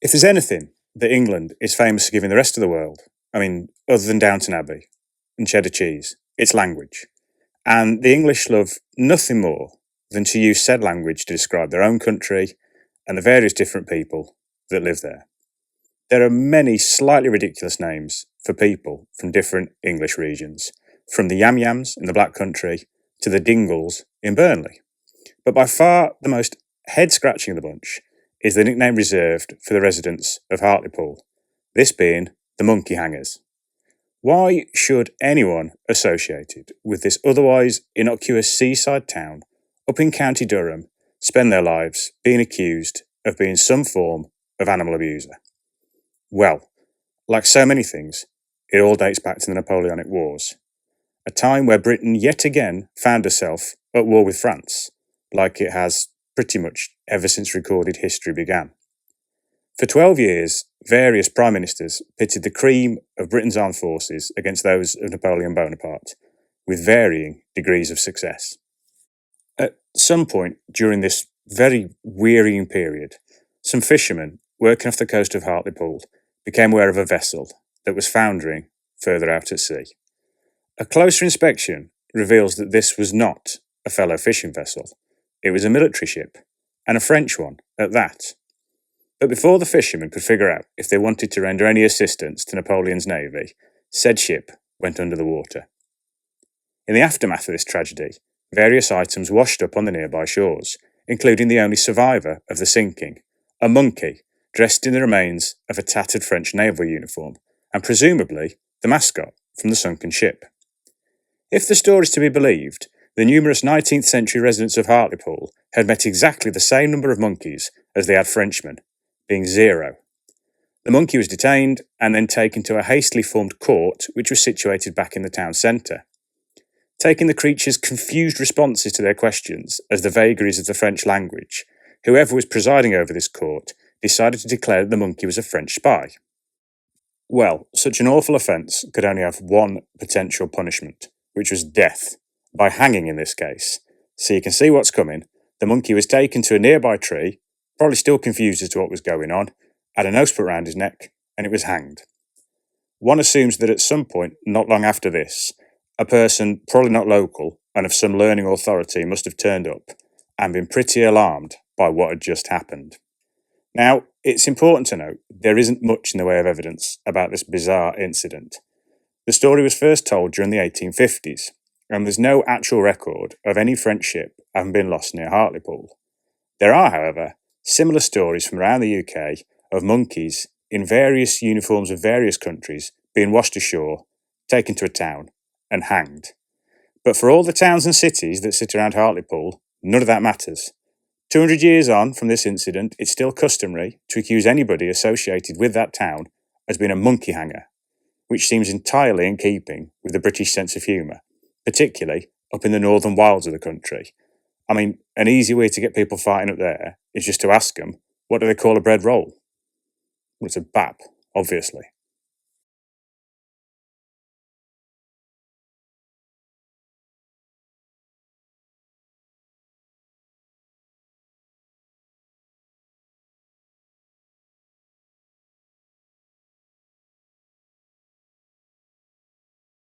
If there's anything that England is famous for giving the rest of the world, other than Downton Abbey and cheddar cheese, it's language. And the English love nothing more than to use said language to describe their own country and the various different people that live there. There are many slightly ridiculous names for people from different English regions, from the Yam Yams in the Black Country to the Dingles in Burnley. But by far the most head-scratching of the bunch is the nickname reserved for the residents of Hartlepool, this being the Monkey Hangers. Why should anyone associated with this otherwise innocuous seaside town up in County Durham spend their lives being accused of being some form of animal abuser? Well, like so many things, it all dates back to the Napoleonic Wars, a time where Britain yet again found herself at war with France, like it has pretty much ever since recorded history began. For 12 years, various prime ministers pitted the cream of Britain's armed forces against those of Napoleon Bonaparte, with varying degrees of success. At some point during this very wearying period, some fishermen working off the coast of Hartlepool became aware of a vessel that was foundering further out at sea. A closer inspection reveals that this was not a fellow fishing vessel. It was a military ship, and a French one at that. But before the fishermen could figure out if they wanted to render any assistance to Napoleon's navy, said ship went under the water. In the aftermath of this tragedy, various items washed up on the nearby shores, including the only survivor of the sinking, a monkey dressed in the remains of a tattered French naval uniform, and presumably the mascot from the sunken ship. If the story is to be believed, the numerous 19th century residents of Hartlepool had met exactly the same number of monkeys as they had Frenchmen, being 0. The monkey was detained and then taken to a hastily formed court which was situated back in the town centre. Taking the creature's confused responses to their questions as the vagaries of the French language, whoever was presiding over this court decided to declare that the monkey was a French spy. Well, such an awful offence could only have one potential punishment, which was death, by hanging in this case. So you can see what's coming. The monkey was taken to a nearby tree, probably still confused as to what was going on, had a noose put round his neck, and it was hanged. One assumes that at some point, not long after this, a person, probably not local, and of some learning authority must have turned up and been pretty alarmed by what had just happened. Now, it's important to note there isn't much in the way of evidence about this bizarre incident. The story was first told during the 1850s, and there's no actual record of any French ship having been lost near Hartlepool. There are, however, similar stories from around the UK of monkeys in various uniforms of various countries being washed ashore, taken to a town, and hanged. But for all the towns and cities that sit around Hartlepool, none of that matters. 200 years on from this incident, it's still customary to accuse anybody associated with that town as being a monkey hanger, which seems entirely in keeping with the British sense of humour, particularly up in the northern wilds of the country. An easy way to get people fighting up there is just to ask them, what do they call a bread roll? Well, it's a bap, obviously.